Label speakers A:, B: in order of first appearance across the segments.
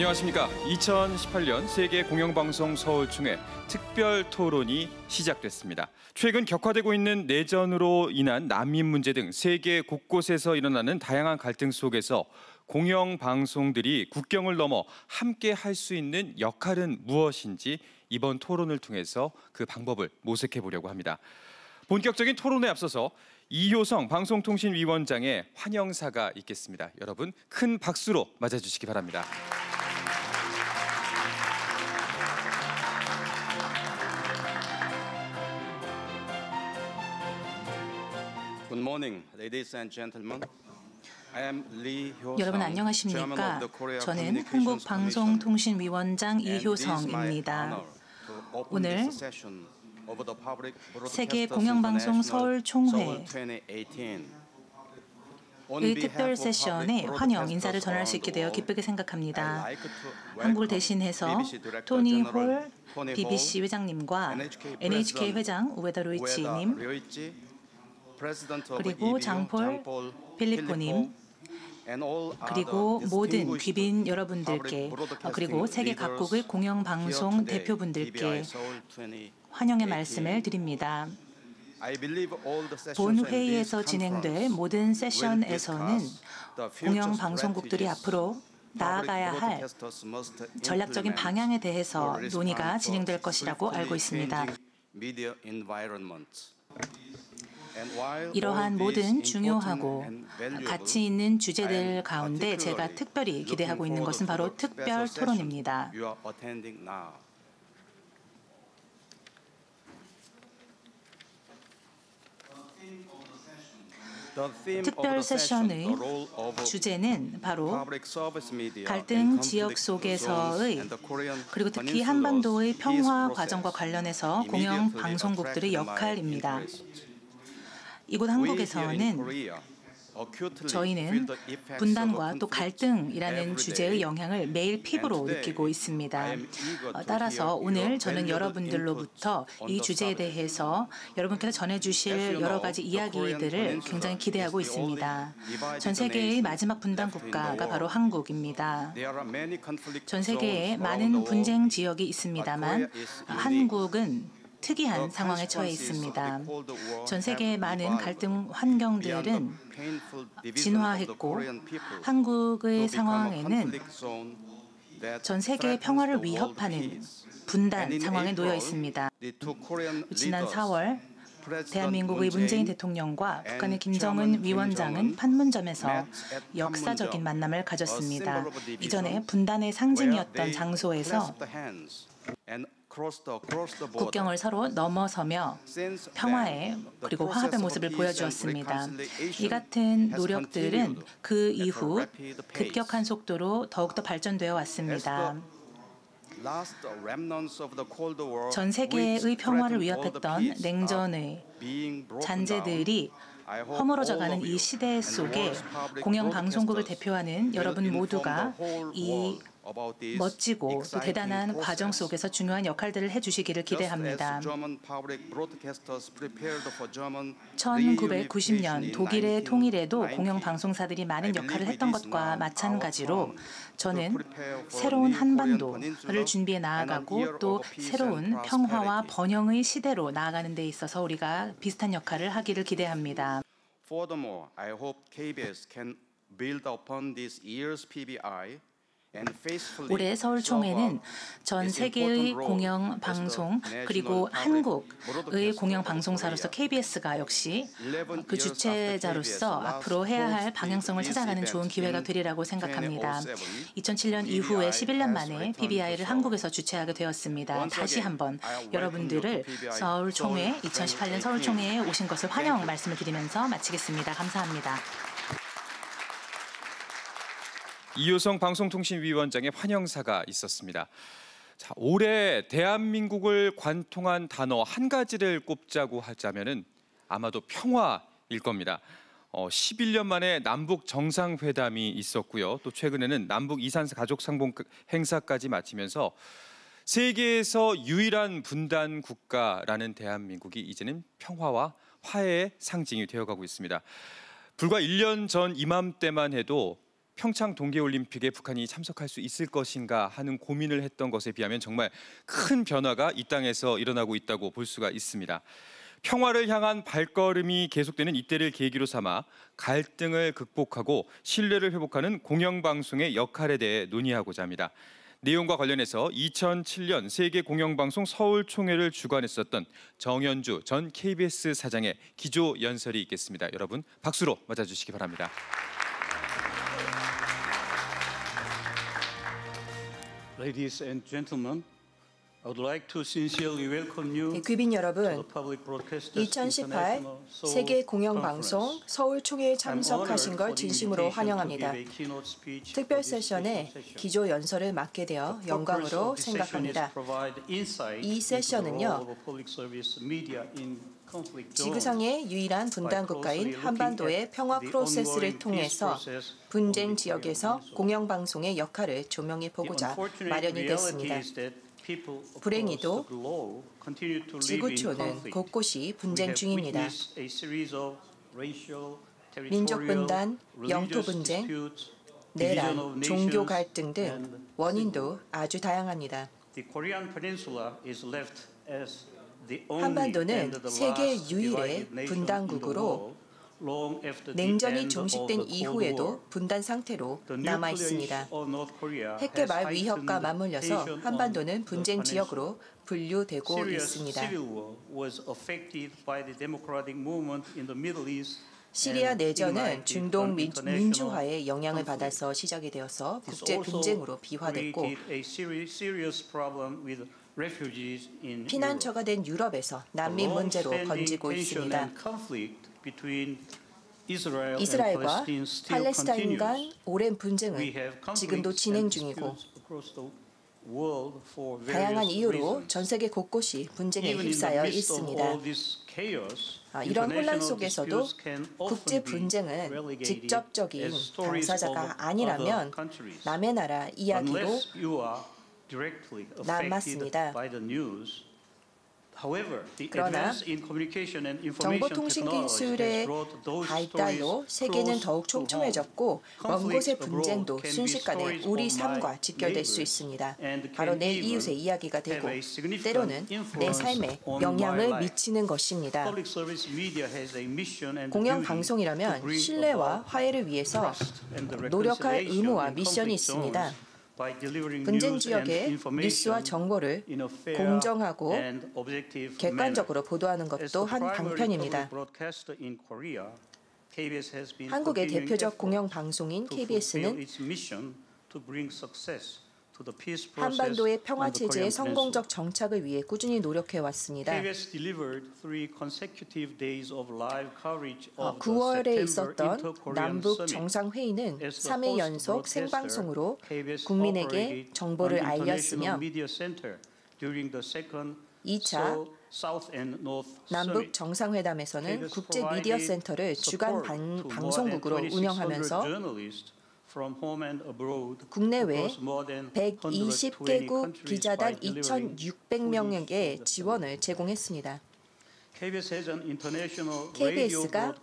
A: 안녕하십니까. 2018년 세계 공영방송 서울총회 특별 토론이 시작됐습니다. 최근 격화되고 있는 내전으로 인한 난민 문제 등 세계 곳곳에서 일어나는 다양한 갈등 속에서 공영방송들이 국경을 넘어 함께 할 수 있는 역할은 무엇인지 이번 토론을 통해서 그 방법을 모색해 보려고 합니다. 본격적인 토론에 앞서서 이효성 방송통신위원장의 환영사가 있겠습니다. 여러분 큰 박수로 맞아주시기 바랍니다.
B: Good morning, ladies and gentlemen.
C: 여러분 안녕하십니까? 저는 한국방송통신위원장 이효성입니다. 오늘 세계 공영방송 서울총회의 특별 세션에 환영 인사를 전할 수 있게 되어 기쁘게 생각합니다. 한국을 대신해서 토니 홀 BBC 회장님과 NHK 회장 우에다 루이치님, 그리고 장폴 필리포님, 그리고 모든 귀빈 여러분들께, 그리고 세계 각국의 공영방송 대표분들께 환영의 말씀을 드립니다. 본 회의에서 진행될 모든 세션에서는 공영방송국들이 앞으로 나아가야 할 전략적인 방향에 대해서 논의가 진행될 것이라고 알고 있습니다. 이러한 모든 중요하고 가치 있는 주제들 가운데 제가 특별히 기대하고 있는 것은 바로 특별 토론입니다. 특별 세션의 주제는 바로 갈등 지역 속에서의, 그리고 특히 한반도의 평화 과정과 관련해서 공영방송국들의 역할입니다. 이곳 한국에서는 저희는 분단과 또 갈등이라는 주제의 영향을 매일 피부로 느끼고 있습니다. 따라서 오늘 저는 여러분들로부터 이 주제에 대해서 여러분께서 전해주실 여러 가지 이야기들을 굉장히 기대하고 있습니다. 전 세계의 마지막 분단 국가가 바로 한국입니다. 전 세계에 많은 분쟁 지역이 있습니다만 한국은 특이한 상황에 처해 있습니다. 전 세계의 많은 갈등 환경들은 진화했고 한국의 상황에는 전 세계의 평화를 위협하는 분단 상황에 놓여 있습니다. 지난 4월 대한민국의 문재인 대통령과 북한의 김정은 위원장은 판문점에서 역사적인 만남을 가졌습니다. 이전에 분단의 상징이었던 장소에서 국경을 서로 넘어서며 평화의 그리고 화합의 모습을 보여주었습니다. 이 같은 노력들은 그 이후 급격한 속도로 더욱더 발전되어 왔습니다. 전 세계의 평화를 위협했던 냉전의 잔재들이 허물어져가는 이 시대 속에 공영방송국을 대표하는 여러분 모두가 이 멋지고 또 대단한 과정 속에서 중요한 역할들을 해주시기를 기대합니다. 1990년 독일의 통일에도 공영방송사들이 많은 역할을 했던 것과 마찬가지로 저는 새로운 한반도를 준비해 나아가고 또 새로운 평화와 번영의 시대로 나아가는 데 있어서 우리가 비슷한 역할을 하기를 기대합니다.
B: Furthermore, I hope KBS can build upon this year's PBI.
C: 올해 서울총회는 전 세계의 공영방송 그리고 한국의 공영방송사로서 KBS가 역시 그 주최자로서 앞으로 해야 할 방향성을 찾아가는 좋은 기회가 되리라고 생각합니다. 2007년 이후에 11년 만에 PBI를 한국에서 주최하게 되었습니다. 다시 한번 여러분들을 서울총회 2018년 서울총회에 오신 것을 환영 말씀을 드리면서 마치겠습니다. 감사합니다.
A: 이효성 방송통신위원장의 환영사가 있었습니다. 자, 올해 대한민국을 관통한 단어 한 가지를 꼽자고 하자면은 아마도 평화일 겁니다. 11년 만에 남북 정상회담이 있었고요. 또 최근에는 남북 이산 가족 상봉 행사까지 마치면서 세계에서 유일한 분단 국가라는 대한민국이 이제는 평화와 화해의 상징이 되어가고 있습니다. 불과 1년 전 이맘때만 해도 평창 동계올림픽에 북한이 참석할 수 있을 것인가 하는 고민을 했던 것에 비하면 정말 큰 변화가 이 땅에서 일어나고 있다고 볼 수가 있습니다. 평화를 향한 발걸음이 계속되는 이때를 계기로 삼아 갈등을 극복하고 신뢰를 회복하는 공영방송의 역할에 대해 논의하고자 합니다. 내용과 관련해서 2007년 세계 공영방송 서울총회를 주관했었던 정현주 전 KBS 사장의 기조 연설이 있겠습니다. 여러분 박수로 맞아주시기 바랍니다.
D: Ladies and gentlemen, I would like to sincerely welcome you
E: 귀빈
D: to
E: 여러분,
D: the Public Broadcasters
E: 2018
D: International Seoul
E: 세계 공영방송
D: Conference.
E: 서울 총회에
D: I'm
E: 참석하신
D: honored
E: 걸
D: for the
E: 진심으로
D: invitation to
E: 환영합니다.
D: give a keynote speech
E: 특별
D: for this
E: 세션에
D: special session.
E: 기조 연설을 맡게 되어
D: The purpose
E: 영광으로
D: of this session is
E: 생각합니다.
D: to provide insight
E: 이
D: into the
E: 세션은요,
D: role of public service media in conflict zones.
E: 지구상의 유일한 분단 국가인 한반도의 평화 프로세스를 통해서 분쟁 지역에서 공영방송의 역할을 조명해 보고자 마련이 됐습니다. 불행히도 지구촌은 곳곳이 분쟁 중입니다. 민족 분단, 영토 분쟁, 내란, 종교 갈등 등 원인도 아주 다양합니다. 한반도는 세계 유일의 분단국으로 냉전이 종식된 이후에도 분단 상태로 남아 있습니다. 핵개발 위협과 맞물려서 한반도는 분쟁 지역으로 분류되고 있습니다. 시리아 내전은 중동 민주화의 영향을 받아서 시작이 되어서 국제 분쟁으로 비화됐고 피난처가 된 유럽에서 난민 문제로 번지고 있습니다. 이스라엘과 팔레스타인 간 오랜 분쟁은 지금도 진행 중이고 다양한 이유로 전 세계 곳곳이 분쟁에 휩싸여 있습니다. 이런 혼란 속에서도 국제 분쟁은 직접적인 당사자가 아니라면 남의 나라 이야기로 남았습니다. 그러나 정보통신 기술의 발달로 세계는 더욱 촘촘해졌고 먼 곳의 분쟁도 순식간에 우리 삶과 직결될 수 있습니다. 바로 내 이웃의 이야기가 되고 때로는 내 삶에 영향을 미치는 것입니다. 공영방송이라면 신뢰와 화해를 위해서 노력할 의무와 미션이 있습니다. 분쟁 지역의 뉴스와 정보를 공정하고 객관적으로 보도하는 것도 한 방편입니다. 한국의 대표적 공영방송인 KBS는 한반도의 평화 체제의 성공적 정착을 위해 꾸준히 노력해 왔습니다. 9월에 있었던 남북 정상회의는 3일 연속 생방송으로 국민에게 정보를 알렸으며 2차 남북 정상회담에서는 국제 미디어 센터를 주간 방송국으로 운영하면서 국내외 120개국 기자단 2,600명에게 지원을 제공했습니다. KBS가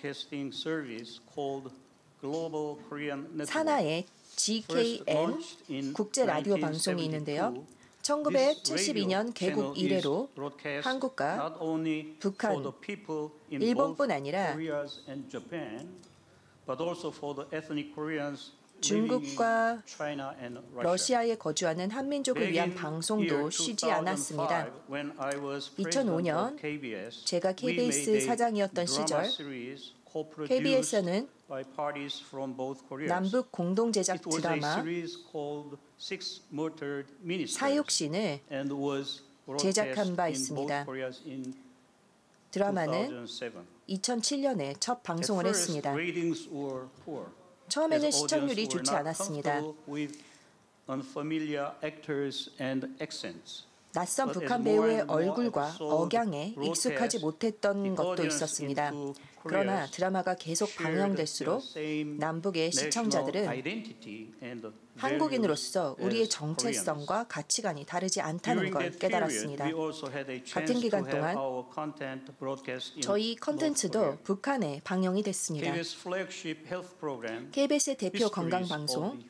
E: 산하의 GKN 국제 라디오 방송이 있는데요. 1972년 개국 이래로 한국과 북한, 일본뿐 아니라 중국과 러시아에 거주하는 한민족을 위한 방송도 쉬지 않았습니다. 2005년 제가 KBS 사장이었던 시절 KBS는 남북 공동 제작 드라마 사육신을 제작한 바 있습니다. 드라마는 2007년에 첫 방송을 했습니다. 처음에는 시청률이 좋지 않았습니다. 낯선 북한 배우의 얼굴과 억양에 익숙하지 못했던 것도 있었습니다. 그러나 드라마가 계속 방영될수록 남북의 시청자들은 한국인으로서 우리의 정체성과 가치관이 다르지 않다는 걸 깨달았습니다. 같은 기간 동안 저희 컨텐츠도 북한에 방영이 됐습니다. KBS의 대표 건강방송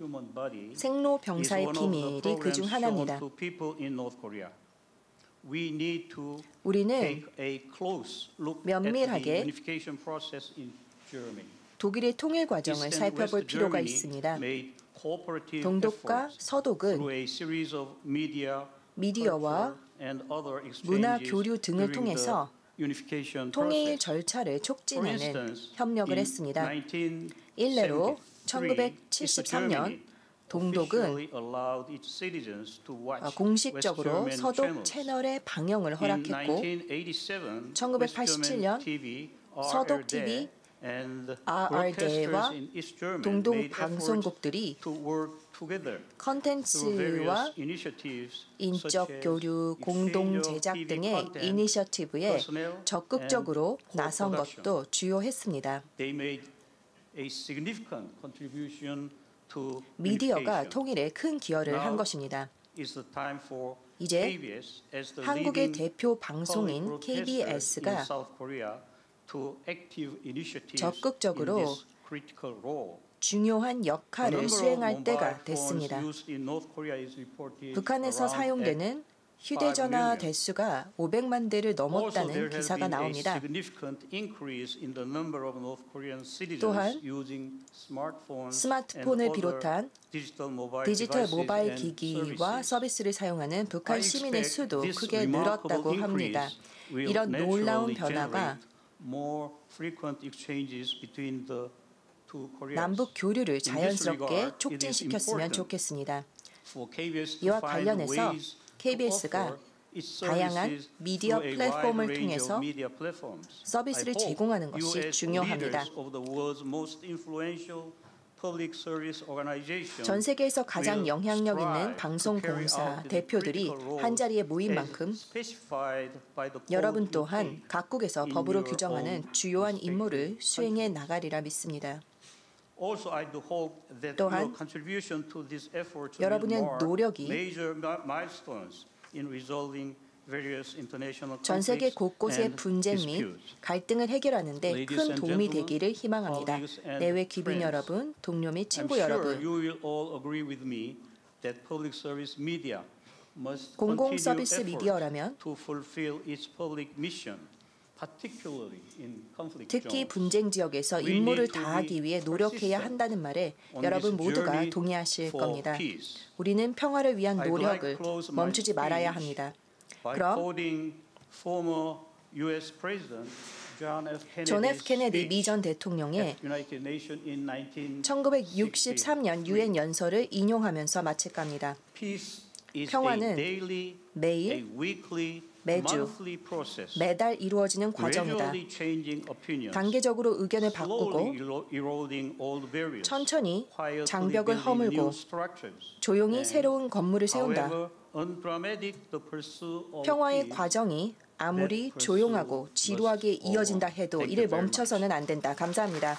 E: 생로병사의 비밀이 그중 하나입니다. 우리는 면밀하게 독일의 통일 과정을 살펴볼 필요가 있습니다. 동독과 서독은 미디어와 문화 교류 등을 통해서 통일 절차를 촉진하는 협력을 했습니다. 일례로 1973년 동독은 공식적으로 서독 채널의 방영을 허락했고 1987년 서독 TV RR대와 동독 방송국들이 컨텐츠와 인적 교류, 공동 제작 등의 이니셔티브에 적극적으로 나선 것도 주요했습니다. 미디어가 통일에 큰 기여를 한 것입니다. 이제 한국의 대표 방송인 KBS가 적극적으로 중요한 역할을 수행할 때가 됐습니다. 북한에서 사용되는 휴대전화 대수가 500만 대를 넘었다는 기사가 나옵니다. 또한 스마트폰을 비롯한 디지털 모바일 기기와 서비스를 사용하는 북한 시민의 수도 크게 늘었다고 합니다. 이런 놀라운 변화가 남북 교류를 자연스럽게 촉진시켰으면 좋겠습니다. 이와 관련해서 KBS가 다양한 미디어 플랫폼을 통해서 서비스를 제공하는 것이 중요합니다. 전 세계에서 가장 영향력 있는 방송공사 대표들이 한자리에 모인 만큼 여러분 또한 각국에서 법으로 규정하는 주요한 임무를 수행해 나가리라 믿습니다. 또한 여러분의 노력이 전 세계 곳곳의 분쟁 및 갈등을 해결하는 데 큰 도움이 되기를 희망합니다. 내외 귀빈 여러분, 동료 및 친구 여러분, 공공 서비스 미디어라면 특히 분쟁 지역에서 임무를 다하기 위해 노력해야 한다는 말에 여러분 모두가 동의하실 겁니다. 우리는 평화를 위한 노력을 멈추지 말아야 합니다. 그럼 존 F 케네디 미 전 대통령의 1963년 유엔 연설을 인용하면서 마칠까 합니다. 평화는 매일, 매주, 매달 이루어지는 과정이다. 단계적으로 의견을 바꾸고 천천히 장벽을 허물고 조용히 새로운 건물을 세운다. 평화의 과정이 아무리 조용하고 지루하게 이어진다 해도 이를 멈춰서는 안 된다. 감사합니다.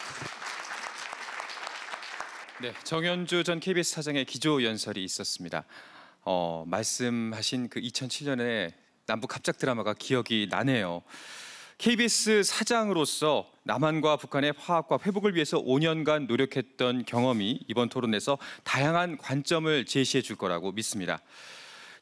A: 네, 정현주 전 KBS 사장의 기조 연설이 있었습니다. 말씀하신 그 2007년에 남북 합작 드라마가 기억이 나네요. KBS 사장으로서 남한과 북한의 화합과 회복을 위해서 5년간 노력했던 경험이 이번 토론에서 다양한 관점을 제시해 줄 거라고 믿습니다.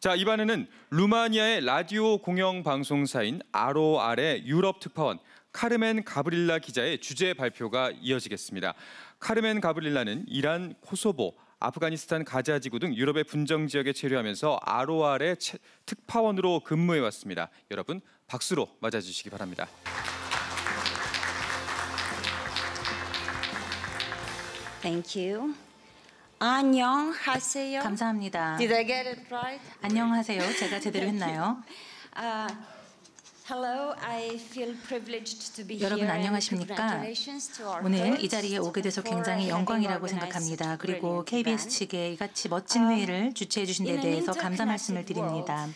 A: 자, 이번에는 루마니아의 라디오 공영 방송사인 ROR의 유럽 특파원 카르멘 가브릴라 기자의 주제 발표가 이어지겠습니다. 카르멘 가브릴라는 이란, 코소보, 아프가니스탄 가자 지구 등 유럽의 분쟁 지역에 체류하면서 ROR의 특파원으로 근무해 왔습니다. 여러분 박수로 맞아주시기 바랍니다.
F: Thank you. 안녕하세요.
C: 감사합니다.
F: Did I get it right?
C: 안녕하세요. 제가 제대로 했나요? 여러분 안녕하십니까? 오늘 이 자리에 오게 돼서 굉장히 영광이라고 생각합니다. 그리고 KBS 측에 이같이 멋진 회의를 주최해 주신 데 대해서 감사 말씀을 드립니다.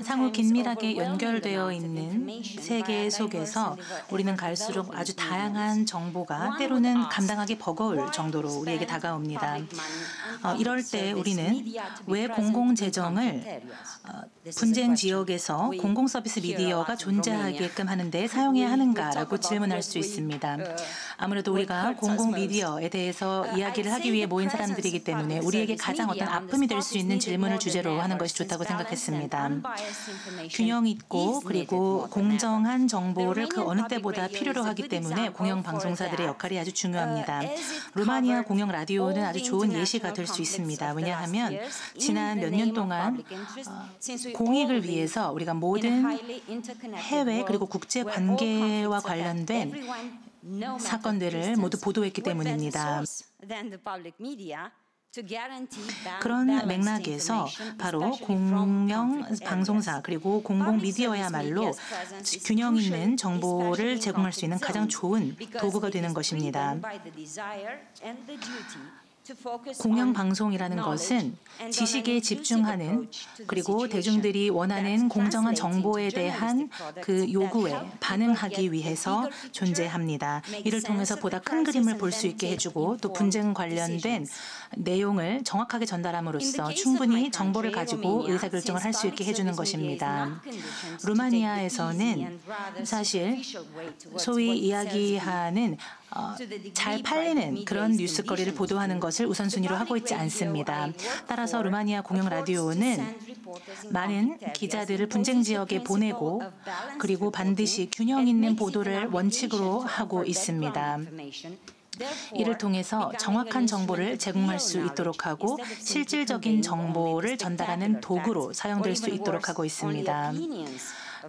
C: 상호 긴밀하게 연결되어 있는 세계 속에서 우리는 갈수록 아주 다양한 정보가 때로는 감당하기 버거울 정도로 우리에게 다가옵니다. 이럴 때 우리는 왜 공공재정을 분쟁 지역에서 공공서비스 미디어가 존재하게끔 하는데 사용해야 하는가라고 질문할 수 있습니다. 아무래도 우리가 공공미디어에 대해서 이야기를 하기 위해 모인 사람들이기 때문에 우리에게 가장 어떤 아픔이 될 수 있는 질문을 주제로 하는 것이 좋다고 생각했습니다. 균형 있고 그리고 공정한 정보를 그 어느 때보다 필요로 하기 때문에 공영방송사들의 역할이 아주 중요합니다. 루마니아 공영라디오는 아주 좋은 예시가 될 수 있습니다. 왜냐하면 지난 몇 년 동안 공익을 위해서 우리가 모든 해외 그리고 국제 관계와 관련된 사건들을 모두 보도했기 때문입니다. 그런 맥락에서 바로 공영방송사 그리고 공공미디어야말로 균형 있는 정보를 제공할 수 있는 가장 좋은 도구가 되는 것입니다. 공영방송이라는 것은 지식에 집중하는 그리고 대중들이 원하는 공정한 정보에 대한 그 요구에 반응하기 위해서 존재합니다. 이를 통해서 보다 큰 그림을 볼 수 있게 해주고 또 분쟁 관련된 내용을 정확하게 전달함으로써 충분히 정보를 가지고 의사결정을 할 수 있게 해주는 것입니다. 루마니아에서는 사실 소위 이야기하는 잘 팔리는 그런 뉴스거리를 보도하는 것을 우선순위로 하고 있지 않습니다. 따라서 루마니아 공영라디오는 많은 기자들을 분쟁 지역에 보내고 그리고 반드시 균형 있는 보도를 원칙으로 하고 있습니다. 이를 통해서 정확한 정보를 제공할 수 있도록 하고 실질적인 정보를 전달하는 도구로 사용될 수 있도록 하고 있습니다.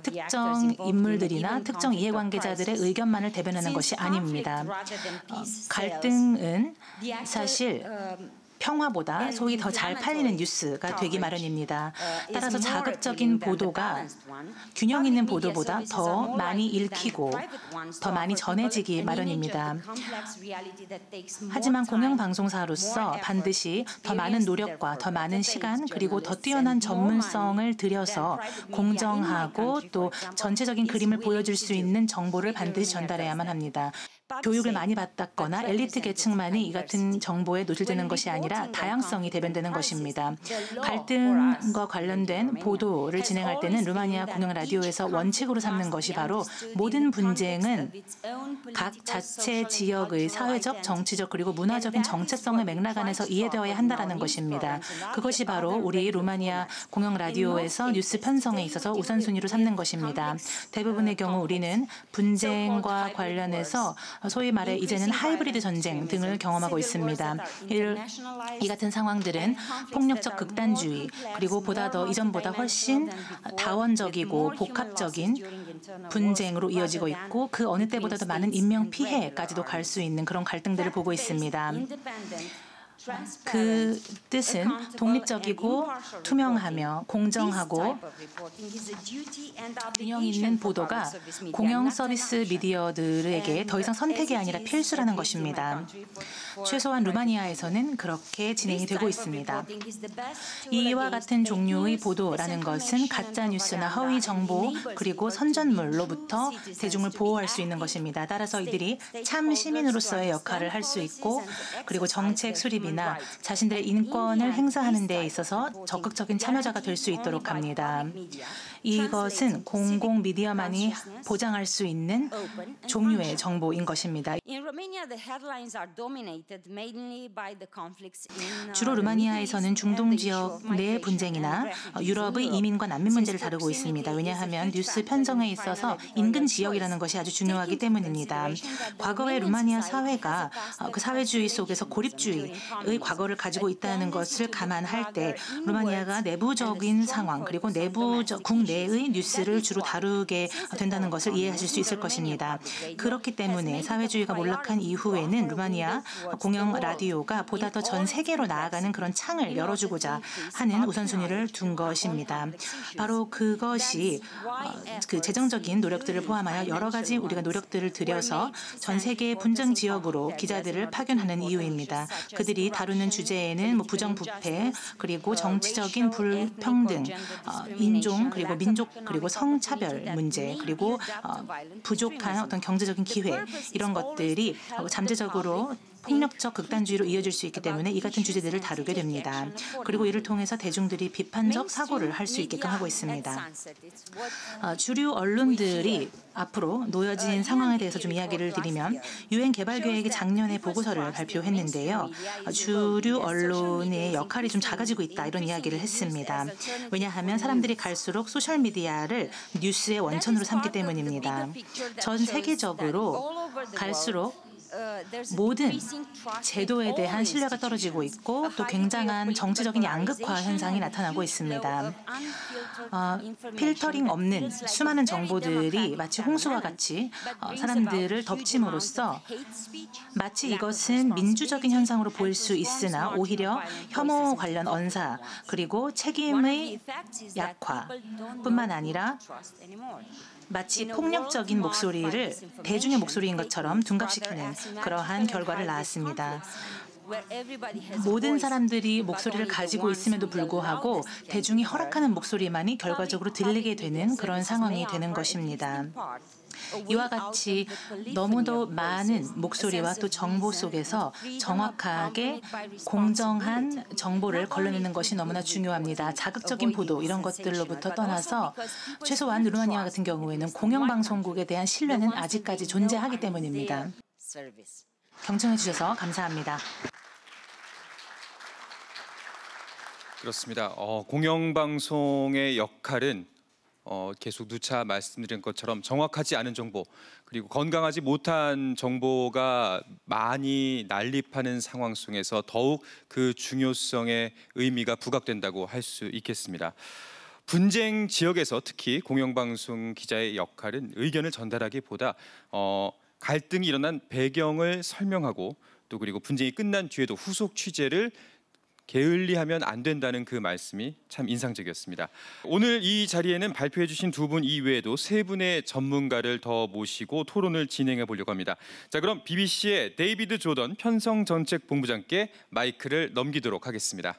C: 특정 인물들이나 특정 이해관계자들의 의견만을 대변하는 것이 아닙니다. 갈등은 사실 평화보다 소위 더 잘 팔리는 뉴스가 되기 마련입니다. 따라서 자극적인 보도가 균형 있는 보도보다 더 많이 읽히고 더 많이 전해지기 마련입니다. 하지만 공영방송사로서 반드시 더 많은 노력과 더 많은 시간 그리고 더 뛰어난 전문성을 들여서 공정하고 또 전체적인 그림을 보여줄 수 있는 정보를 반드시 전달해야만 합니다. 교육을 많이 받았거나 엘리트 계층만이 이 같은 정보에 노출되는 것이 아니라 다양성이 대변되는 것입니다. 갈등과 관련된 보도를 진행할 때는 루마니아 공영라디오에서 원칙으로 삼는 것이 바로 모든 분쟁은 각 자체 지역의 사회적, 정치적 그리고 문화적인 정체성의 맥락 안에서 이해되어야 한다는 것입니다. 그것이 바로 우리 루마니아 공영라디오에서 뉴스 편성에 있어서 우선순위로 삼는 것입니다. 대부분의 경우 우리는 분쟁과 관련해서 소위 말해 이제는 하이브리드 전쟁 등을 경험하고 있습니다. 이 같은 상황들은 폭력적 극단주의 그리고 보다 더 이전보다 훨씬 다원적이고 복합적인 분쟁으로 이어지고 있고 그 어느 때보다도 많은 인명 피해까지도 갈 수 있는 그런 갈등들을 보고 있습니다. 그 뜻은 독립적이고 투명하며 공정하고 균형 있는 보도가 공영 서비스 미디어들에게 더 이상 선택이 아니라 필수라는 것입니다. 최소한 루마니아에서는 그렇게 진행이 되고 있습니다. 이와 같은 종류의 보도라는 것은 가짜 뉴스나 허위 정보 그리고 선전물로부터 대중을 보호할 수 있는 것입니다. 따라서 이들이 참 시민으로서의 역할을 할 수 있고 그리고 정책 수립이나 자신들의 인권을 행사하는 데 있어서 적극적인 참여자가 될 수 있도록 합니다. 이것은 공공 미디어만이 보장할 수 있는 종류의 정보인 것입니다. 주로 루마니아에서는 중동 지역 내 분쟁이나 유럽의 이민과 난민 문제를 다루고 있습니다. 왜냐하면 뉴스 편성에 있어서 인근 지역이라는 것이 아주 중요하기 때문입니다. 과거의 루마니아 사회가 그 사회주의 속에서 고립주의의 과거를 가지고 있다는 것을 감안할 때 루마니아가 내부적인 상황 그리고 국내 내의 뉴스를 주로 다루게 된다는 것을 이해하실 수 있을 것입니다. 그렇기 때문에 사회주의가 몰락한 이후에는 루마니아 공영 라디오가 보다 더 전 세계로 나아가는 그런 창을 열어주고자 하는 우선순위를 둔 것입니다. 바로 그것이 그 재정적인 노력들을 포함하여 여러 가지 우리가 노력들을 들여서 전 세계 분쟁 지역으로 기자들을 파견하는 이유입니다. 그들이 다루는 주제에는 부정부패, 그리고 정치적인 불평등, 인종, 그리고 민족, 그리고 성차별 문제, 그리고 부족한 어떤 경제적인 기회, 이런 것들이 잠재적으로 폭력적 극단주의로 이어질 수 있기 때문에 이 같은 주제들을 다루게 됩니다. 그리고 이를 통해서 대중들이 비판적 사고를 할 수 있게끔 하고 있습니다. 주류 언론들이 앞으로 놓여진 상황에 대해서 좀 이야기를 드리면 유엔 개발계획이 작년에 보고서를 발표했는데요. 주류 언론의 역할이 좀 작아지고 있다 이런 이야기를 했습니다. 왜냐하면 사람들이 갈수록 소셜미디어를 뉴스의 원천으로 삼기 때문입니다. 전 세계적으로 갈수록 모든 제도에 대한 신뢰가 떨어지고 있고 또 굉장한 정치적인 양극화 현상이 나타나고 있습니다. 필터링 없는 수많은 정보들이 마치 홍수와 같이 사람들을 덮침으로써 마치 이것은 민주적인 현상으로 보일 수 있으나 오히려 혐오 관련 언사 그리고 책임의 약화뿐만 아니라 마치 폭력적인 목소리를 대중의 목소리인 것처럼 둔갑시키는 그러한 결과를 낳았습니다. 모든 사람들이 목소리를 가지고 있음에도 불구하고 대중이 허락하는 목소리만이 결과적으로 들리게 되는 그런 상황이 되는 것입니다. 이와 같이 너무도 많은 목소리와 또 정보 속에서 정확하게 공정한 정보를 걸러내는 것이 너무나 중요합니다. 자극적인 보도 이런 것들로부터 떠나서 최소한 루마니아 같은 경우에는 공영방송국에 대한 신뢰는 아직까지 존재하기 때문입니다. 경청해 주셔서 감사합니다.
A: 그렇습니다. 공영방송의 역할은 계속 누차 말씀드린 것처럼 정확하지 않은 정보 그리고 건강하지 못한 정보가 많이 난립하는 상황 속에서 더욱 그 중요성의 의미가 부각된다고 할 수 있겠습니다. 분쟁 지역에서 특히 공영방송 기자의 역할은 의견을 전달하기보다 갈등이 일어난 배경을 설명하고 또 그리고 분쟁이 끝난 뒤에도 후속 취재를 게을리하면 안 된다는 그 말씀이 참 인상적이었습니다. 오늘 이 자리에는 발표해 주신 두 분 이외에도 세 분의 전문가를 더 모시고 토론을 진행해 보려고 합니다. 자, 그럼 BBC의 데이비드 조던 편성정책본부장께 마이크를 넘기도록 하겠습니다.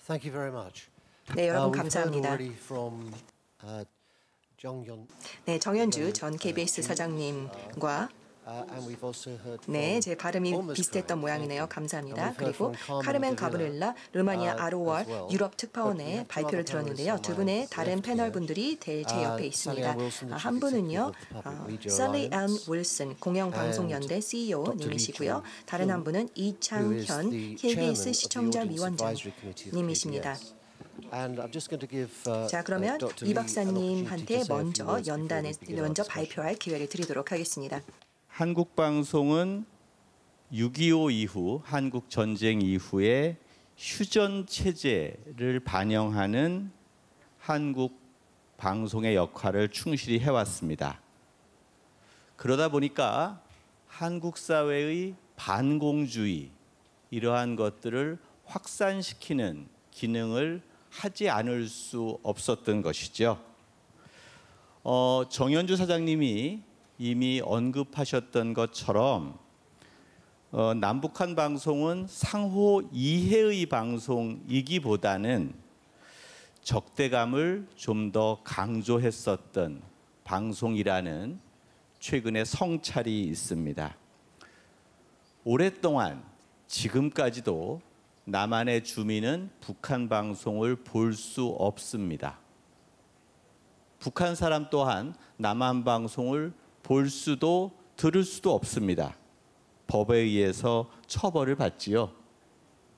G: Thank you very much.
E: 네, 여러분 감사합니다. 네, 정현주 전 KBS 사장님과 네, 제 발음이 비슷했던 모양이네요. 감사합니다. 그리고 카르멘 가브리엘라 루마니아 아로월 유럽 특파원의 발표를 들었는데요. 두 분의 다른 패널 분들이 제 옆에 있습니다. 한 분은요, 셀리 앤 윌슨 공영방송연대 CEO님이시고요. 다른 한 분은 이창현 KBS 시청자위원장님이십니다. 자, 그러면 이 박사님한테 먼저 발표할 기회를 드리도록 하겠습니다.
H: 한국방송은 6.25 이후 한국 전쟁 이후에 휴전 체제를 반영하는 한국 방송의 역할을 충실히 해왔습니다. 그러다 보니까 한국 사회의 반공주의 이러한 것들을 확산시키는 기능을 하지 않을 수 없었던 것이죠. 정현주 사장님이 이미 언급하셨던 것처럼 남북한 방송은 상호 이해의 방송이기보다는 적대감을 좀 더 강조했었던 방송이라는 최근의 성찰이 있습니다. 오랫동안 지금까지도 남한의 주민은 북한 방송을 볼 수 없습니다. 북한 사람 또한 남한 방송을 볼 수도 들을 수도 없습니다. 법에 의해서 처벌을 받지요.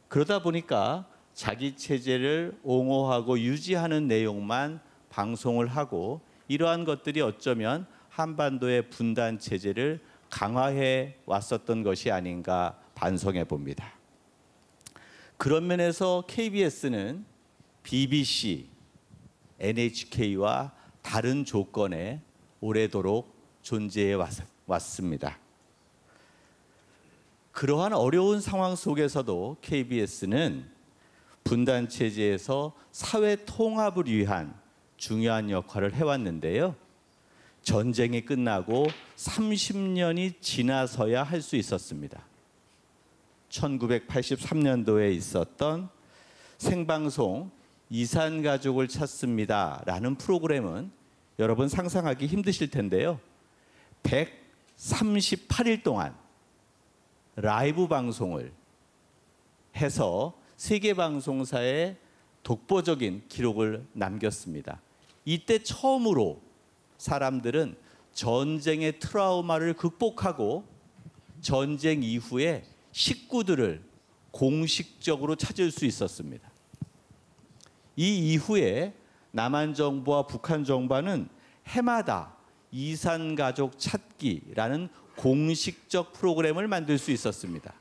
H: 그러다 보니까 자기 체제를 옹호하고 유지하는 내용만 방송을 하고 이러한 것들이 어쩌면 한반도의 분단 체제를 강화해 왔었던 것이 아닌가 반성해 봅니다. 그런 면에서 KBS는 BBC, NHK와 다른 조건에 오래도록 존재해 왔습니다. 그러한 어려운 상황 속에서도 KBS는 분단 체제에서 사회 통합을 위한 중요한 역할을 해왔는데요. 전쟁이 끝나고 30년이 지나서야 할 수 있었습니다. 1983년도에 있었던 생방송 이산가족을 찾습니다라는 프로그램은 여러분 상상하기 힘드실 텐데요. 138일 동안 라이브 방송을 해서 세계방송사에 독보적인 기록을 남겼습니다. 이때 처음으로 사람들은 전쟁의 트라우마를 극복하고 전쟁 이후에 식구들을 공식적으로 찾을 수 있었습니다. 이 이후에 남한 정부와 북한 정부는 해마다 이산가족 찾기라는 공식적 프로그램을 만들 수 있었습니다.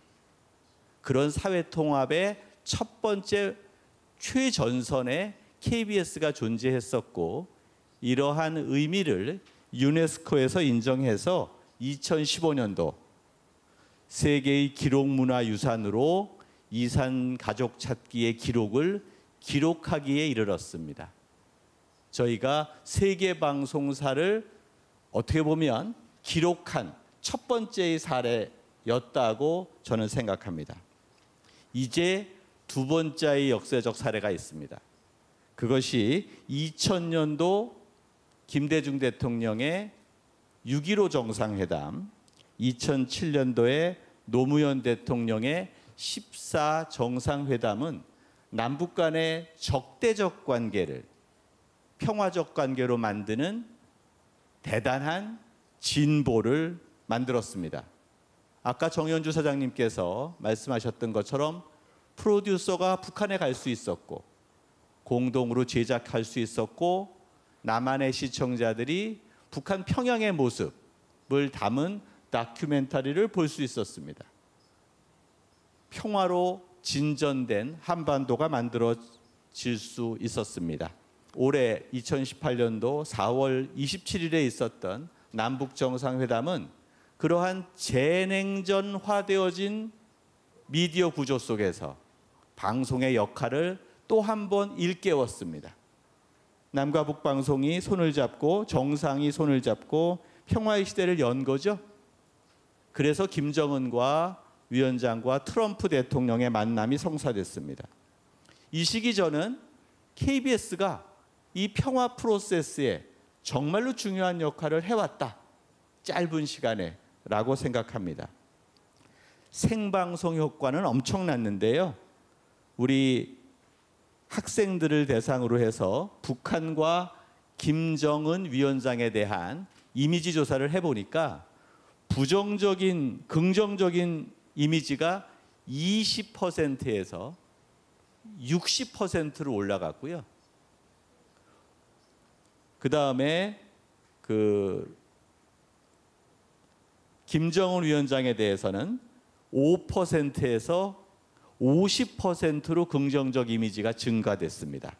H: 그런 사회통합의 첫 번째 최전선에 KBS가 존재했었고 이러한 의미를 유네스코에서 인정해서 2015년도 세계의 기록문화유산으로 이산가족 찾기의 기록을 기록하기에 이르렀습니다. 저희가 세계방송사를 어떻게 보면 기록한 첫 번째의 사례였다고 저는 생각합니다. 이제 두 번째의 역사적 사례가 있습니다. 그것이 2000년도 김대중 대통령의 6.15 정상회담, 2007년도에 노무현 대통령의 14 정상회담은 남북 간의 적대적 관계를 평화적 관계로 만드는 대단한 진보를 만들었습니다. 아까 정현주 사장님께서 말씀하셨던 것처럼 프로듀서가 북한에 갈 수 있었고 공동으로 제작할 수 있었고 남한의 시청자들이 북한 평양의 모습을 담은 다큐멘터리를 볼 수 있었습니다. 평화로 진전된 한반도가 만들어질 수 있었습니다. 올해 2018년도 4월 27일에 있었던 남북 정상회담은 그러한 재냉전화되어진 미디어 구조 속에서 방송의 역할을 또 한 번 일깨웠습니다. 남과 북 방송이 손을 잡고 정상이 손을 잡고 평화의 시대를 연 거죠. 그래서 김정은과 위원장과 트럼프 대통령의 만남이 성사됐습니다. 이 시기 저는 KBS가 이 평화 프로세스에 정말로 중요한 역할을 해왔다. 짧은 시간에 라고 생각합니다. 생방송 효과는 엄청났는데요. 우리 학생들을 대상으로 해서 북한과 김정은 위원장에 대한 이미지 조사를 해보니까 부정적인, 긍정적인 이미지가 20%에서 60%로 올라갔고요. 그 다음에 김정은 위원장에 대해서는 5%에서 50%로 긍정적 이미지가 증가됐습니다.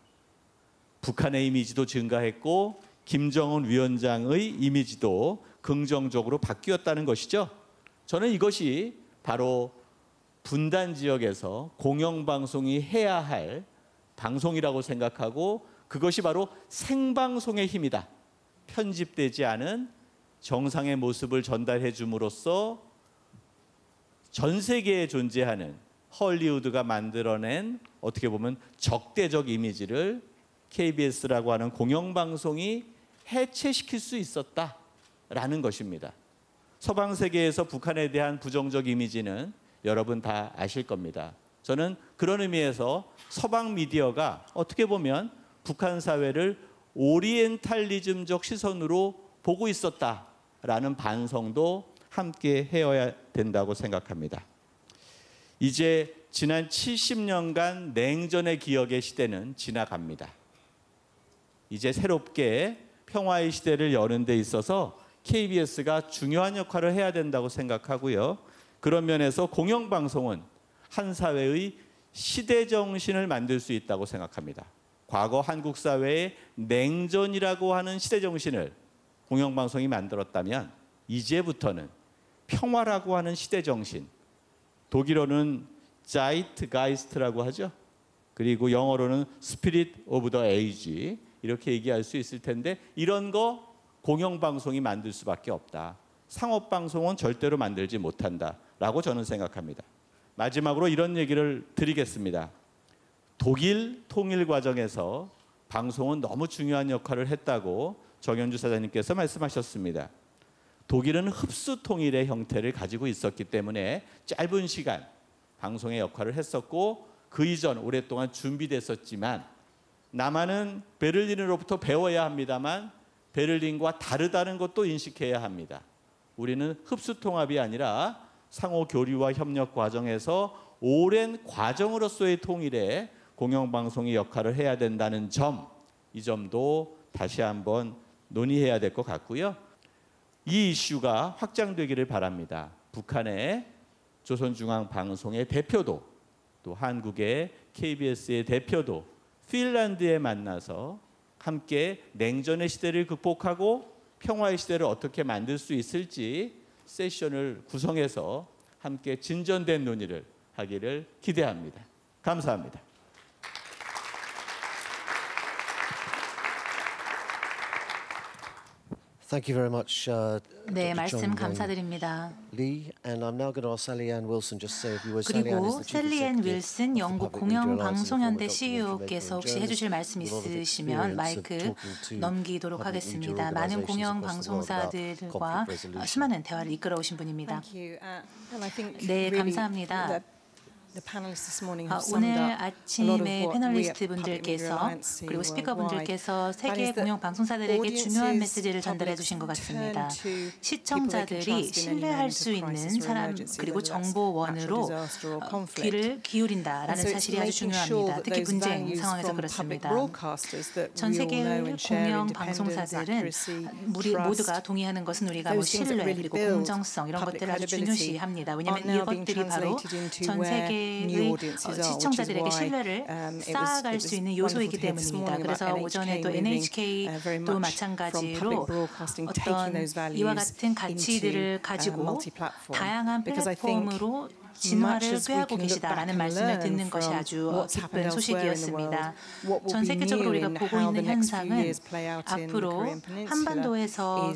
H: 북한의 이미지도 증가했고 김정은 위원장의 이미지도 긍정적으로 바뀌었다는 것이죠. 저는 이것이 바로 분단 지역에서 공영방송이 해야 할 방송이라고 생각하고 그것이 바로 생방송의 힘이다. 편집되지 않은 정상의 모습을 전달해 줌으로써 전 세계에 존재하는 헐리우드가 만들어낸 어떻게 보면 적대적 이미지를 KBS라고 하는 공영방송이 해체시킬 수 있었다라는 것입니다. 서방 세계에서 북한에 대한 부정적 이미지는 여러분 다 아실 겁니다. 저는 그런 의미에서 서방 미디어가 어떻게 보면 북한 사회를 오리엔탈리즘적 시선으로 보고 있었다라는 반성도 함께 해야 된다고 생각합니다. 이제 지난 70년간 냉전의 기억의 시대는 지나갑니다. 이제 새롭게 평화의 시대를 여는 데 있어서 KBS가 중요한 역할을 해야 된다고 생각하고요. 그런 면에서 공영방송은 한 사회의 시대 정신을 만들 수 있다고 생각합니다. 과거 한국 사회의 냉전이라고 하는 시대 정신을 공영방송이 만들었다면 이제부터는 평화라고 하는 시대 정신, 독일어는 자이트가이스트라고 하죠. 그리고 영어로는 스피릿 오브 더 에이지 이렇게 얘기할 수 있을 텐데 이런 거 공영방송이 만들 수밖에 없다. 상업방송은 절대로 만들지 못한다라고 저는 생각합니다. 마지막으로 이런 얘기를 드리겠습니다. 독일 통일 과정에서 방송은 너무 중요한 역할을 했다고 정현주 사장님께서 말씀하셨습니다. 독일은 흡수 통일의 형태를 가지고 있었기 때문에 짧은 시간 방송의 역할을 했었고 그 이전 오랫동안 준비됐었지만 남한은 베를린으로부터 배워야 합니다만 베를린과 다르다는 것도 인식해야 합니다. 우리는 흡수 통합이 아니라 상호 교류와 협력 과정에서 오랜 과정으로서의 통일에 공영방송이 역할을 해야 된다는 점, 이 점도 다시 한번 논의해야 될 것 같고요. 이 이슈가 확장되기를 바랍니다. 북한의 조선중앙방송의 대표도 또 한국의 KBS의 대표도 핀란드에 만나서 함께 냉전의 시대를 극복하고 평화의 시대를 어떻게 만들 수 있을지 세션을 구성해서 함께 진전된 논의를 하기를 기대합니다. 감사합니다.
G: Thank you very much,
C: 네,
G: Dr.
C: 말씀
G: Jong-Young
C: 감사드립니다.
G: Lee, and I'm now going to ask Sally Ann Wilson just say a few words. Sally Ann is
C: 그리고
G: the Chief
C: 셀리 앤
G: Executive
C: 윌슨
G: of the
C: 영국
G: Public Media Alliance and
C: 공영방송연대
G: former Doctor of
C: CEO께서
G: Information
C: 혹시
G: Journalist,
C: 해주실 말씀
G: with a lot of
C: 있으시면
G: experience of
C: 마이크
G: talking to
C: 넘기도록
G: public media
C: 하겠습니다. 많은
G: organizations across the world about
C: 공영방송사들과
G: conflict resolution.
C: 수많은 대화를 이끌어오신 분입니다. 네,
I: 네,
C: 감사합니다.
I: 감사합니다.
C: 오늘 아침에 패널리스트 분들께서 그리고 스피커 분들께서 세계 공영 방송사들에게 중요한 메시지를 전달해 주신 것 같습니다. 시청자들이 신뢰할 수 있는 사람 그리고 정보원으로 귀를 기울인다라는 사실이 아주 중요합니다. 특히 분쟁 상황에서 그렇습니다. 전 세계의 공영 방송사들은 우리 모두가 동의하는 것은 우리가 신뢰 그리고 공정성 이런 것들을 아주 중요시합니다. 왜냐하면 이것들이 바로 전 세계 시청자들에게 신뢰를 쌓아갈 수 있는 요소이기 때문입니다. 그래서 오전에 또 NHK도 마찬가지로 어떤 이와 같은 가치들을 가지고 다양한 플랫폼으로 진화를 꾀하고 계시다라는 말씀을 듣는 것이 아주 기쁜 소식이었습니다. 전 세계적으로 우리가 보고 있는 현상은 앞으로 한반도에서도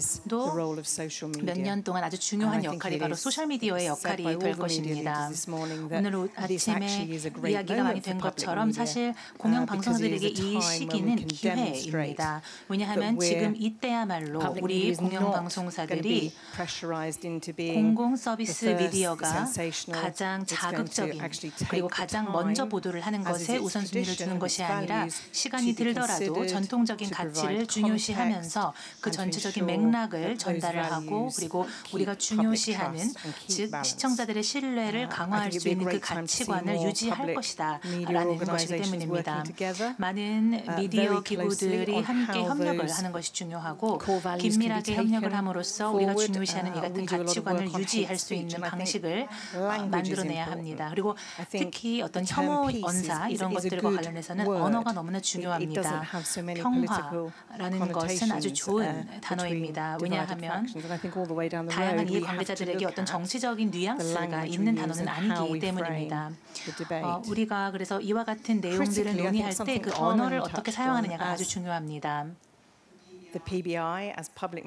C: 몇 년 동안 아주 중요한 역할이 바로 소셜미디어의 역할이 될 것입니다. 오늘 아침에 이야기가 많이 된 것처럼 사실 공영방송사들에게 이 시기는 기회입니다. 왜냐하면 지금 이때야말로 우리 공영방송사들이 공공서비스 미디어가 가장 자극적인 그리고 가장 먼저 보도를 하는 것에 우선순위를 두는 것이 아니라 시간이 들더라도 전통적인 가치를 중요시하면서 그 전체적인 맥락을 전달을 하고 그리고 우리가 중요시하는 즉 시청자들의 신뢰를 강화할 수 있는 그 가치관을 유지할 것이다 라는 것이기 때문입니다. 많은 미디어 기구들이 함께 협력을 하는 것이 중요하고 긴밀하게 협력을 함으로써 우리가 중요시하는 이 같은 가치관을 유지할 수 있는 방식을 만들어내야 합니다. 그리고 특히 어떤 혐오 언사 이런 것들과 관련해서는 언어가 너무나 중요합니다. 평화라는 것은 아주 좋은 단어입니다. 왜냐하면 다양한 이해관계자들에게 어떤 정치적인 뉘앙스가 있는 단어는 아니기 때문입니다. 우리가 그래서 이와 같은 내용들을 논의할 때 그 언어를 어떻게 사용하느냐가 아주 중요합니다. 퍼블릭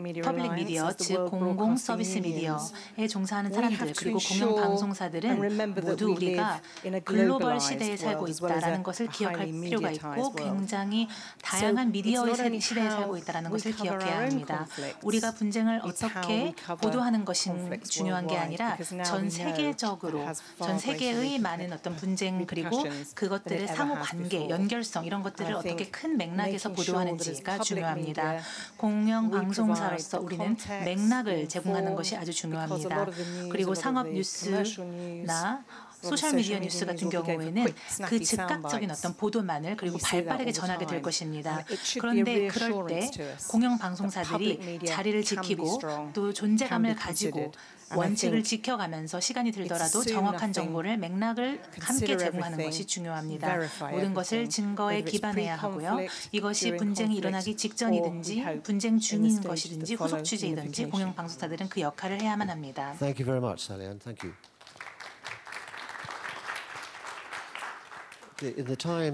C: 미디어, 즉 공공 서비스 미디어에 종사하는 사람들 그리고 공영 방송사들은 모두 우리가 글로벌 시대에 살고 있다라는 것을 기억할 필요가 있고 굉장히 다양한 미디어의 시대에 살고 있다라는 것을 기억해야 합니다. 우리가 분쟁을 어떻게 보도하는 것이 중요한 게 아니라 전 세계적으로 전 세계의 많은 어떤 분쟁 그리고 그것들의 상호 관계, 연결성 이런 것들을 어떻게 큰 맥락에서 보도하는지가 중요합니다. 공영 방송사로서 우리는 맥락을 제공하는 것이 아주 중요합니다. 그리고 상업 뉴스나 소셜미디어 뉴스 같은 경우에는 그 즉각적인 어떤 보도만을 그리고 발빠르게 전하게 될 것입니다. 그런데 그럴 때 공영방송사들이 자리를 지키고 또 존재감을 가지고 원칙을 지켜가면서 시간이 들더라도 정확한 정보를 맥락을 함께 제공하는 것이 중요합니다. 모든 것을 증거에 기반해야 하고요. 이것이 분쟁이 일어나기 직전이든지 분쟁 중인 것이든지 후속 취재이든지 공영방송사들은 그 역할을 해야만 합니다.
G: Thank you very much, Sally Ann. Thank you.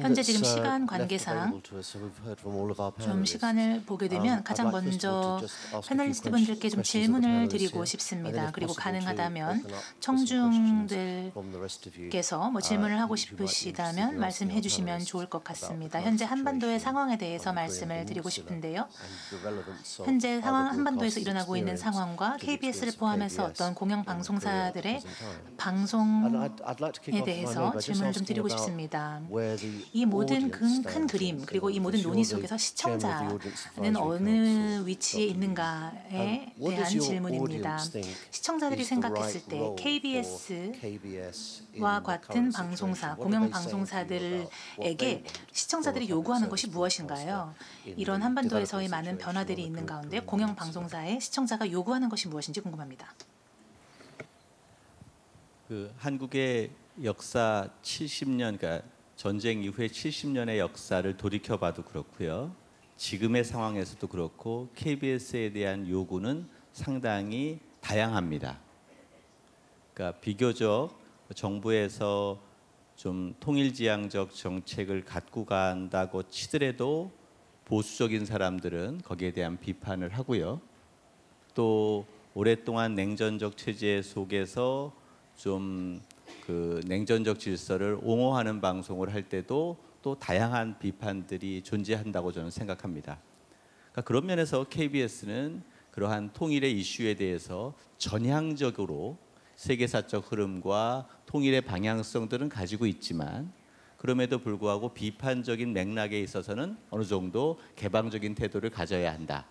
C: 현재 지금 시간 관계상 좀 시간을 보게 되면 가장 먼저 패널리스트분들께 좀 질문을 드리고 싶습니다. 그리고 가능하다면 청중들께서 질문을 하고 싶으시다면 말씀해 주시면 좋을 것 같습니다. 현재 한반도의 상황에 대해서 말씀을 드리고 싶은데요. 현재 한반도에서 일어나고 있는 상황과 KBS를 포함해서 어떤 공영방송사들의 방송에 대해서 질문을 좀 드리고 싶습니다. 이 모든 큰 그림 그리고 이 모든 논의 속에서 시청자는 어느 위치에 있는가에 대한 질문입니다. 시청자들이 생각했을 때 KBS와 같은 방송사, 공영방송사들에게 시청자들이 요구하는 것이 무엇인가요? 이런 한반도에서의 많은 변화들이 있는 가운데 공영방송사의 시청자가 요구하는 것이 무엇인지 궁금합니다.
H: 한국의 역사 70년, 그러니까 전쟁 이후에 70년의 역사를 돌이켜봐도 그렇고요. 지금의 상황에서도 그렇고 KBS에 대한 요구는 상당히 다양합니다. 그러니까 비교적 정부에서 좀 통일지향적 정책을 갖고 간다고 치더라도 보수적인 사람들은 거기에 대한 비판을 하고요. 또 오랫동안 냉전적 체제 속에서 좀 냉전적 질서를 옹호하는 방송을 할 때도 또 다양한 비판들이 존재한다고 저는 생각합니다. 그러니까 그런 면에서 KBS는 그러한 통일의 이슈에 대해서 전향적으로 세계사적 흐름과 통일의 방향성들은 가지고 있지만 그럼에도 불구하고 비판적인 맥락에 있어서는 어느 정도 개방적인 태도를 가져야 한다.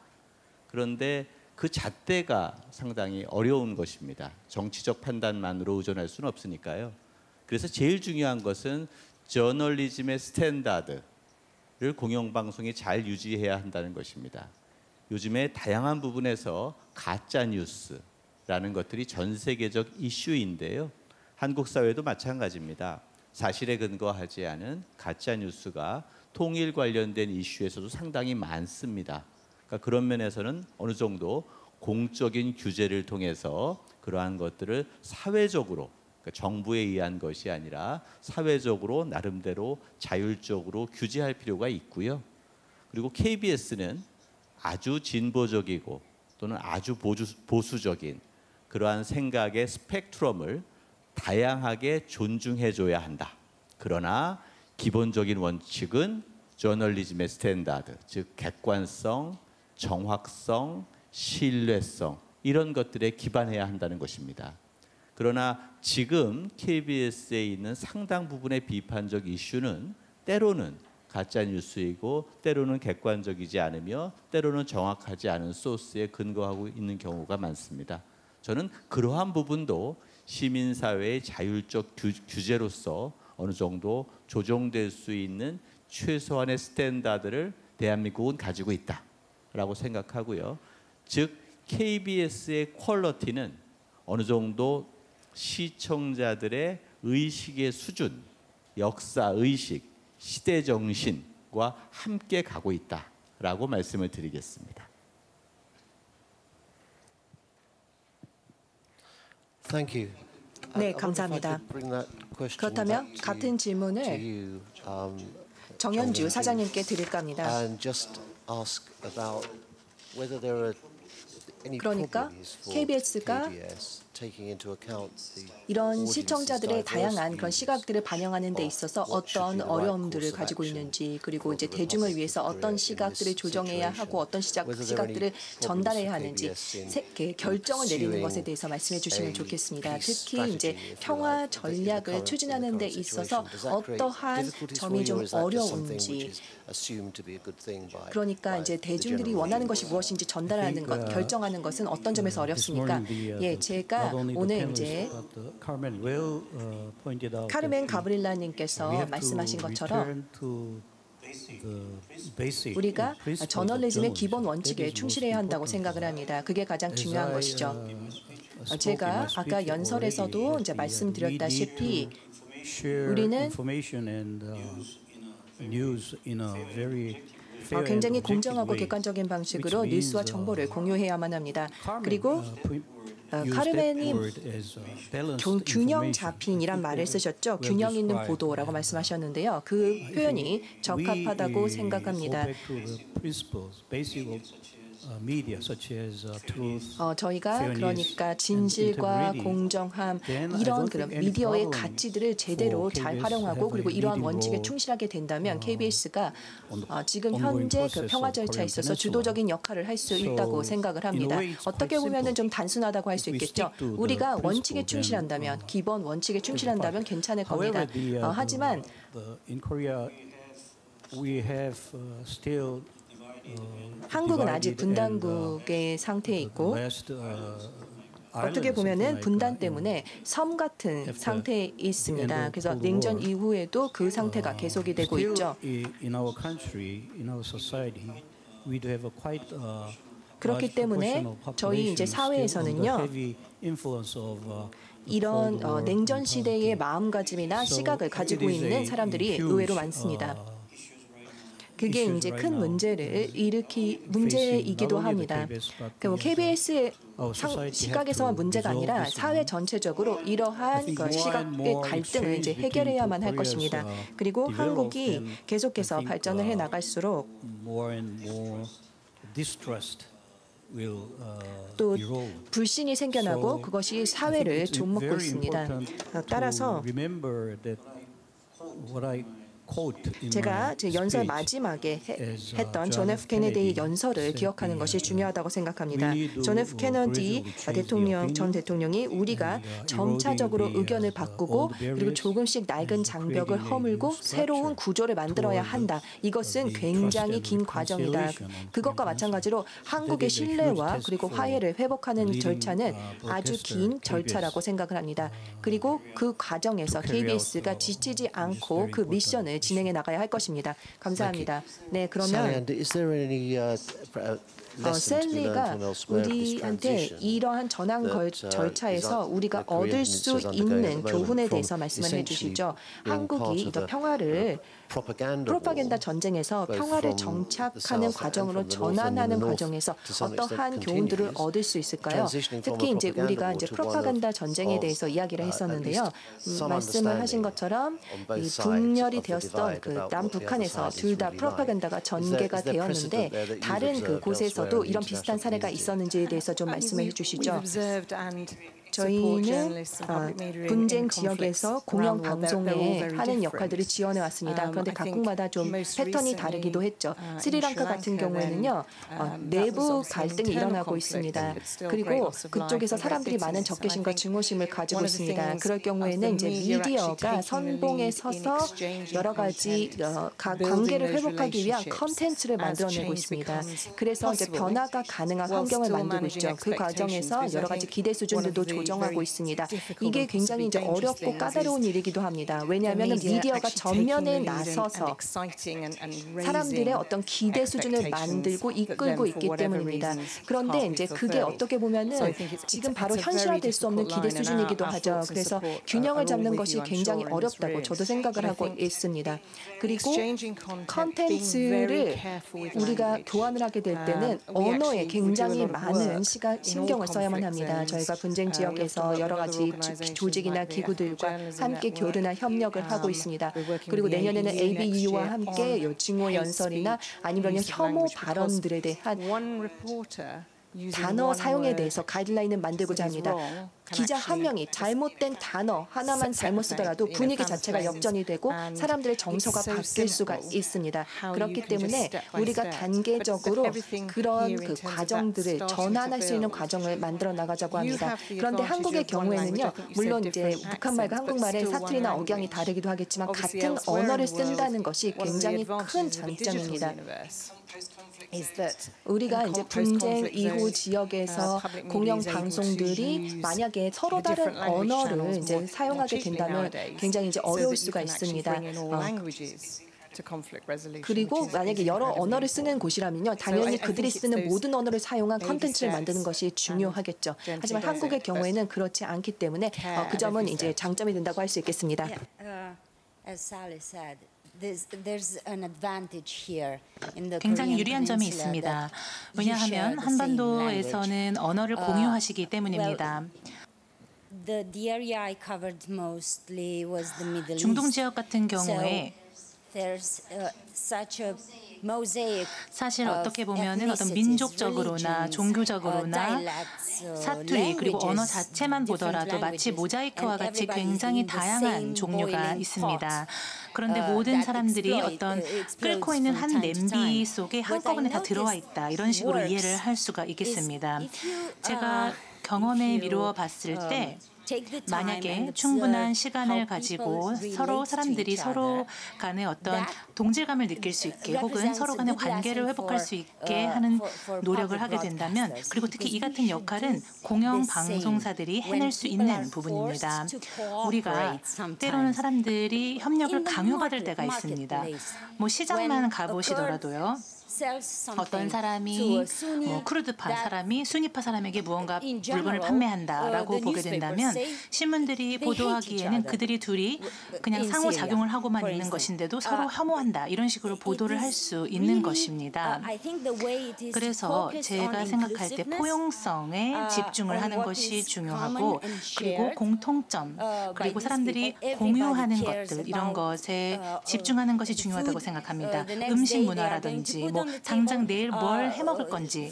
H: 그런데 그 잣대가 상당히 어려운 것입니다. 정치적 판단만으로 의존할 수는 없으니까요. 그래서 제일 중요한 것은 저널리즘의 스탠다드를 공영방송이 잘 유지해야 한다는 것입니다. 요즘에 다양한 부분에서 가짜 뉴스라는 것들이 전 세계적 이슈인데요. 한국 사회도 마찬가지입니다. 사실에 근거하지 않은 가짜 뉴스가 통일 관련된 이슈에서도 상당히 많습니다. 그러니까 그런 면에서는 어느 정도 공적인 규제를 통해서 그러한 것들을 사회적으로, 그러니까 정부에 의한 것이 아니라 사회적으로 나름대로 자율적으로 규제할 필요가 있고요. 그리고 KBS는 아주 진보적이고 또는 아주 보수적인 그러한 생각의 스펙트럼을 다양하게 존중해줘야 한다. 그러나 기본적인 원칙은 저널리즘의 스탠다드, 즉 객관성, 정확성, 신뢰성 이런 것들에 기반해야 한다는 것입니다. 그러나 지금 KBS에 있는 상당 부분의 비판적 이슈는 때로는 가짜 뉴스이고 때로는 객관적이지 않으며 때로는 정확하지 않은 소스에 근거하고 있는 경우가 많습니다. 저는 그러한 부분도 시민사회의 자율적 규제로서 어느 정도 조정될 수 있는 최소한의 스탠다드를 대한민국은 가지고 있다라고 생각하고요. 즉 KBS의 퀄리티는 어느 정도 시청자들의 의식의 수준, 역사 의식, 시대 정신과 함께 가고 있다라고 말씀을 드리겠습니다.
G: Thank you.
E: 네, 감사합니다. 그렇다면 같은 질문을 정현주 사장님께 드릴까 합니다. 그러니까 KBS가 이런 시청자들의 다양한 그런 시각들을 반영하는 데 있어서 어떤 어려움들을 가지고 있는지, 그리고 이제 대중을 위해서 어떤 시각들을 조정해야 하고 어떤 시각들을 전달해야 하는지 결정을 내리는 것에 대해서 말씀해 주시면 좋겠습니다. 특히 이제 평화 전략을 추진하는 데 있어서 어떠한 점이 좀 어려운지, 그러니까 이제 대중들이 원하는 것이 무엇인지 전달하는 것, 결정하는 것은 어떤 점에서 어렵습니까? 예, 제가 있습니다. 오늘 이제 카르멘 가브릴라님께서 말씀하신 것처럼 우리가 저널리즘의 기본 원칙에 충실해야 한다고 생각을 합니다. 그게 가장 중요한 것이죠. 제가 아까 연설에서도 이제 말씀드렸다시피 우리는 굉장히 공정하고 객관적인 방식으로 뉴스와 정보를 공유해야만 합니다. 그리고 카르멘이 균형 잡힌이란 말을 쓰셨죠. 균형 있는 보도라고 말씀하셨는데요. 그 표현이 적합하다고 생각합니다. 저희가 그러니까 진실과 공정함 이런 그런 미디어의 가치들을 제대로 잘 활용하고 그리고 이러한 원칙에 충실하게 된다면 KBS가 지금 현재 그 평화 절차에 있어서 주도적인 역할을 할 수 있다고 생각을 합니다. 어떻게 보면은 좀 단순하다고 할 수 있겠죠. 우리가 원칙에 충실한다면 기본 원칙에 충실한다면 괜찮을 겁니다. 하지만 한국은 아직 분단국의 상태에 있고 어떻게 보면은 분단 때문에 섬 같은 상태에 있습니다. 그래서 냉전 이후에도 그 상태가 계속이 되고 있죠. 그렇기 때문에 저희 이제 사회에서는요. 이런 냉전 시대의 마음가짐이나 시각을 가지고 있는 사람들이 의외로 많습니다. 그게 이제 큰 문제를 문제이기도 합니다. KBS의 시각에서만 문제가 아니라 사회 전체적으로 이러한 시각의 갈등을 이제 해결해야만 할 것입니다. 그리고 한국이 계속해서 발전을 해 나갈수록 또 불신이 생겨나고 그것이 사회를 좀먹고 있습니다. 따라서 제가 제 연설 마지막에 했던 존 F 케네디의 연설을 기억하는 것이 중요하다고 생각합니다. 존 F 케네디 전 대통령이 우리가 점차적으로 의견을 바꾸고 그리고 조금씩 낡은 장벽을 허물고 새로운 구조를 만들어야 한다. 이것은 굉장히 긴 과정이다. 그것과 마찬가지로 한국의 신뢰와 그리고 화해를 회복하는 절차는 아주 긴 절차라고 생각을 합니다. 그리고 그 과정에서 KBS가 지치지 않고 그 미션을 진행해 나가야 할 것입니다. 감사합니다. 네, 그러면 셀리가 우리한테 이러한 전환 절차에서 우리가 얻을 수 있는 교훈에 대해서 말씀을 해주시죠. 한국이 평화를 프로파간다 전쟁에서 평화를 정착하는 과정으로 전환하는 과정에서 어떠한 교훈들을 얻을 수 있을까요? 특히 이제 우리가 이제 프로파간다 전쟁에 대해서 이야기를 했었는데요. 말씀을 하신 것처럼 이 분열이 되었던 그 남북한에서 둘 다 프로파간다가 전개가 되었는데 다른 그 곳에서도 이런 비슷한 사례가 있었는지에 대해서 좀 말씀을 해주시죠. 저희는 분쟁 지역에서 공영 방송에 하는 역할들을 지원해 왔습니다. 그런데 각국마다 좀 패턴이 다르기도 했죠. 스리랑카 같은 경우에는요, 내부 갈등이 일어나고 있습니다. 그리고 그쪽에서 사람들이 많은 적개심과 증오심을 가지고 있습니다. 그럴 경우에는 이제 미디어가 선봉에 서서 여러 가지 관계를 회복하기 위한 컨텐츠를 만들어내고 있습니다. 그래서 이제 변화가 가능한 환경을 만들고 있죠. 그 과정에서 여러 가지 기대 수준들도 조정하고 있습니다. 이게 굉장히 이제 어렵고 까다로운 일이기도 합니다. 왜냐하면 미디어가 전면에 나서서 사람들의 어떤 기대 수준을 만들고 이끌고 있기 때문입니다. 그런데 이제 그게 어떻게 보면은 지금 바로 현실화될 수 없는 기대 수준이기도 하죠. 그래서 균형을 잡는 것이 굉장히 어렵다고 저도 생각을 하고 있습니다. 그리고 컨텐츠를 우리가 교환을 하게 될 때는 언어에 굉장히 많은 신경을 써야만 합니다. 저희가 분쟁 지역에서 여러 가지 조직이나 기구들과 함께 교류나 협력을 하고 있습니다. 그리고 내년에는 ABEU와 함께 증오 연설이나 아니면 혐오 발언들에 대한 단어 사용에 대해서 가이드라인을 만들고자 합니다. 기자 한 명이 잘못된 단어 하나만 잘못 쓰더라도 분위기 자체가 역전이 되고 사람들의 정서가 바뀔 수가 있습니다. 그렇기 때문에 우리가 단계적으로 그런 그 과정들을 전환할 수 있는 과정을 만들어 나가자고 합니다. 그런데 한국의 경우에는요, 물론 이제 북한말과 한국말의 사투리나 억양이 다르기도 하겠지만 같은 언어를 쓴다는 것이 굉장히 큰 장점입니다. 우리가 이제 분쟁 이후 지역에서 공영 방송들이 만약에 만약에 서로 다른 언어를 이제 사용하게 된다면 굉장히 이제 어려울 수가 있습니다. 그리고 만약에 여러 언어를 쓰는 곳이라면요, 당연히 그들이 쓰는 모든 언어를 사용한 컨텐츠를 만드는 것이 중요하겠죠. 하지만 한국의 경우에는 그렇지 않기 때문에 그 점은 이제 장점이 된다고 할 수 있겠습니다.
C: 굉장히 유리한 점이 있습니다. 왜냐하면 한반도에서는 언어를 공유하시기 때문입니다. 중동 지역 같은 경우에 사실 어떻게 보면은 어떤 민족적으로나 종교적으로나 사투리 그리고 언어 자체만 보더라도 마치 모자이크와 같이 굉장히 다양한 종류가 있습니다. 그런데 모든 사람들이 어떤 끓고 있는 한 냄비 속에 한꺼번에 다 들어와 있다, 이런 식으로 이해를 할 수가 있겠습니다. 제가 경험에 미루어 봤을 때 만약에 충분한 시간을 가지고 사람들이 서로 간의 어떤 동질감을 느낄 수 있게 혹은 서로 간의 관계를 회복할 수 있게 하는 노력을 하게 된다면, 그리고 특히 이 같은 역할은 공영 방송사들이 해낼 수 있는 부분입니다. 우리가 때로는 사람들이 협력을 강요받을 때가 있습니다. 뭐 시장만 가보시더라도요, 어떤 사람이 쿠르드파 사람이 수니파 사람에게 무언가 물건을 판매한다라고 보게 된다면 신문들이 보도하기에는 그들이 둘이 그냥 상호작용을 하고만 있는 것인데도 서로 혐오한다, 이런 식으로 보도를 할 수 있는 것입니다. 그래서 제가 생각할 때 포용성에 집중을 하는 것이 중요하고, 그리고 공통점, 그리고 사람들이 공유하는 것들, 이런 것에 집중하는 것이 중요하다고 생각합니다. 음식 문화라든지 뭐 당장 내일 뭘 해먹을 건지,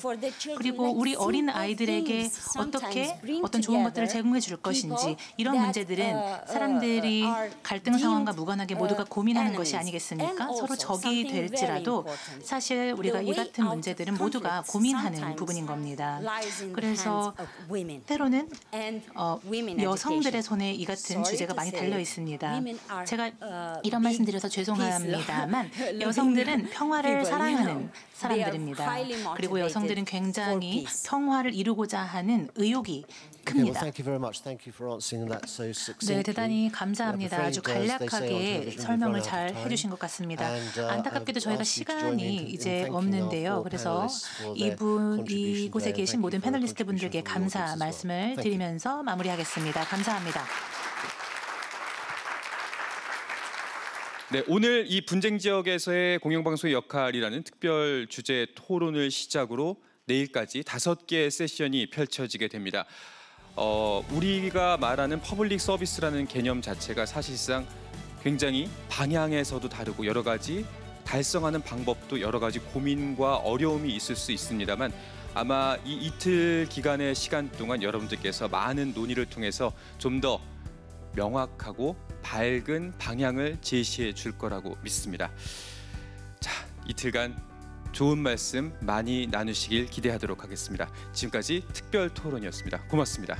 C: 그리고 우리 어린 아이들에게 어떻게 어떤 좋은 것들을 제공해 줄 것인지, 이런 문제들은 사람들이 갈등 상황과 무관하게 모두가 고민하는 것이 아니겠습니까? 서로 적이 될지라도 사실 우리가 이 같은 문제들은 모두가 고민하는 부분인 겁니다. 그래서 때로는 여성들의 손에 이 같은 주제가 많이 달려 있습니다. 제가 이런 말씀 드려서 죄송합니다만 여성들은 평화를 사랑하는 사람들입니다. 그리고 여성들은 굉장히 평화를 이루고자 하는 의욕이 큽니다. 네, 대단히 감사합니다. 아주 간략하게 설명을 잘 해주신 것 같습니다. 안타깝게도 저희가 시간이 이제 없는데요. 그래서 이곳에 계신 모든 패널리스트 분들께 감사 말씀을 드리면서 마무리하겠습니다. 감사합니다.
A: 네, 오늘 이 분쟁 지역에서의 공영방송의 역할이라는 특별 주제 토론을 시작으로 내일까지 5개의 세션이 펼쳐지게 됩니다. 우리가 말하는 퍼블릭 서비스라는 개념 자체가 사실상 굉장히 방향에서도 다르고 여러 가지 달성하는 방법도 여러 가지 고민과 어려움이 있을 수 있습니다만, 아마 이 이틀 기간의 시간 동안 여러분들께서 많은 논의를 통해서 좀 더 명확하고 밝은 방향을 제시해 줄 거라고 믿습니다. 자, 이틀간 좋은 말씀 많이 나누시길 기대하도록 하겠습니다. 지금까지 특별 토론이었습니다. 고맙습니다.